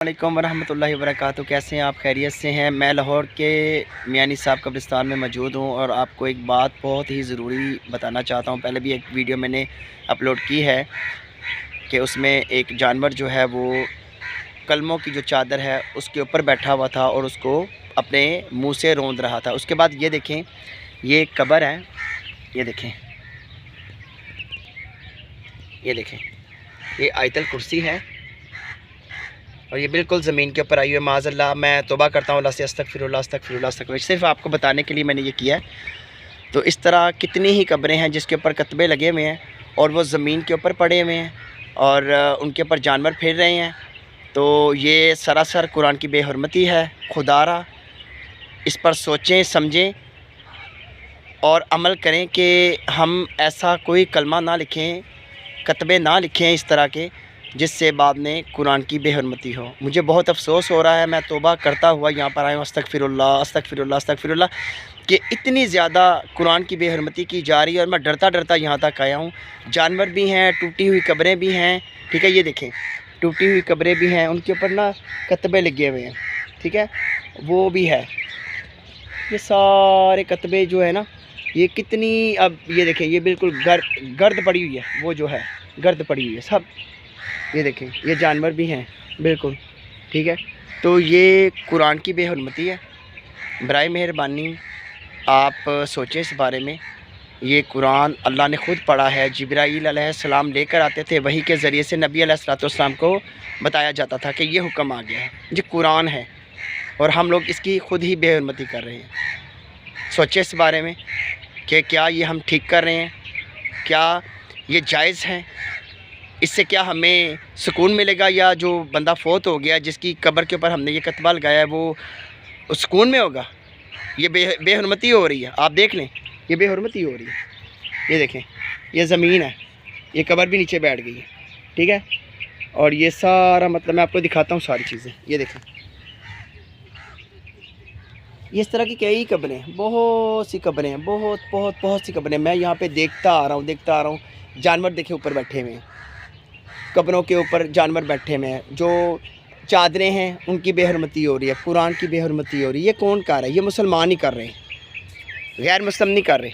वालेकुम वरहमतुल्लाहि वबरकातुहू। कैसे हैं आप? खैरियत से हैं? मैं लाहौर के मियानी साहब कब्रिस्तान में मौजूद हूं और आपको एक बात बहुत ही ज़रूरी बताना चाहता हूं। पहले भी एक वीडियो मैंने अपलोड की है कि उसमें एक जानवर जो है वो कलमों की जो चादर है उसके ऊपर बैठा हुआ था और उसको अपने मुँह से रौंद रहा था। उसके बाद ये देखें, ये कब्र है, ये देखें, ये आयतल कुर्सी है और ये बिल्कुल ज़मीन के ऊपर आई हुई है। माज़अल्लाह, मैं तौबा करता हूँ अल्लाह से, अस्तगफिरुल्लाह अस्तगफिरुल्लाह अस्तगफिरुल्लाह। सिर्फ आपको बताने के लिए मैंने ये किया है। तो इस तरह कितनी ही कब्रें हैं जिसके ऊपर कतबे लगे हुए हैं और वो ज़मीन के ऊपर पड़े हुए हैं और उनके ऊपर जानवर फिर रहे हैं। तो ये सरासर कुरान की बेहुरमती है। खुदारा इस पर सोचें, समझें और अमल करें कि हम ऐसा कोई कलमा ना लिखें, कतबे ना लिखें इस तरह के जिससे बाद में कुरान की बेहुरमती हो। मुझे बहुत अफसोस हो रहा है, मैं तौबा करता हुआ यहाँ पर आया हूँ, अस्तगफिरुल्लाह अस्तगफिरुल्लाह अस्तगफिरुल्लाह, कि इतनी ज़्यादा कुरान की बेहुरमती की जा रही है और मैं डरता डरता यहाँ तक आया हूँ। जानवर भी हैं, टूटी हुई कब्रें भी हैं, ठीक है, ये देखें, टूटी हुई कब्रें भी हैं, उनके ऊपर ना कतबे लगे हुए हैं, ठीक है, वो भी है। ये सारे कतबे जो है ना, ये कितनी, अब ये देखें, ये बिल्कुल गर्द पड़ी हुई है, वो जो है गर्द पड़ी हुई है सब। ये देखें, ये जानवर भी हैं बिल्कुल, ठीक है। तो ये कुरान की बेहुरमती है। बराए मेहरबानी आप सोचें इस बारे में। ये कुरान अल्लाह ने ख़ुद पढ़ा है। जिब्राईल अलैहिस्सलाम लेकर आते थे, वही के ज़रिए से नबी अलैहिस्सलाम को बताया जाता था कि ये हुक्म आ गया है, ये कुरान है और हम लोग इसकी ख़ुद ही बेहुरमती कर रहे हैं। सोचें इस बारे में कि क्या ये हम ठीक कर रहे हैं, क्या ये जायज़ है, इससे क्या हमें सुकून मिलेगा, या जो बंदा फोत हो गया जिसकी कब्र के ऊपर हमने ये कतबा लगाया है वो सुकून में होगा? ये बेहुरमती हो रही है। आप देख लें, ये बेहुरमती हो रही है। ये देखें, ये ज़मीन है, ये कब्र भी नीचे बैठ गई है, ठीक है। और ये सारा मतलब मैं आपको दिखाता हूँ सारी चीज़ें। ये देखें, ये इस तरह की कई कब्रें हैं, बहुत सी कब्रें हैं, बहुत सी कब्रें। मैं यहाँ पे देखता आ रहा हूँ। जानवर देखे ऊपर बैठे हुए हैं, कब्रों के ऊपर जानवर बैठे हुए हैं। जो चादरें हैं उनकी बेहुरमती हो रही है, कुरान की बेहुरमती हो रही है। ये कौन कर रहा है? ये मुसलमान ही कर रहे हैं, गैर मुस्लिम नहीं कर रहे,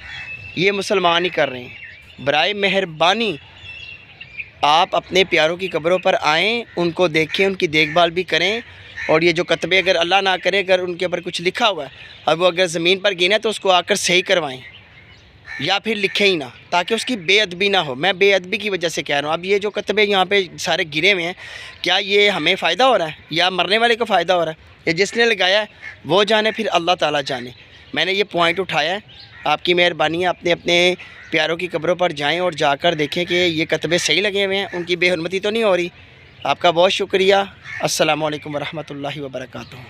ये मुसलमान ही कर रहे हैं। बराए मेहरबानी आप अपने प्यारों की कब्रों पर आएँ, उनको देखें, उनकी देखभाल भी करें। और ये जो कतबे, अगर अल्लाह ना करे अगर उनके ऊपर कुछ लिखा हुआ है, अब वो अगर ज़मीन पर गिने तो उसको आकर सही करवाएं या फिर लिखें ही ना, ताकि उसकी बेअदबी ना हो। मैं बेअदबी की वजह से कह रहा हूँ। अब ये जो कतबे यहाँ पे सारे गिरे हुए हैं, क्या ये हमें फ़ायदा हो रहा है या मरने वाले को फ़ायदा हो रहा है? ये जिसने लगाया है वो जाने, फिर अल्लाह ताला जाने। मैंने ये पॉइंट उठाया है, आपकी मेहरबानी है। अपने प्यारों की कब्रों पर जाएँ और जाकर देखें कि ये कतबे सही लगे हुए हैं, उनकी बेहुरमती तो नहीं हो रही। आपका बहुत शुक्रिया। अस्सलामु अलैकुम वरहमतुल्लाहि वबरकातुहू।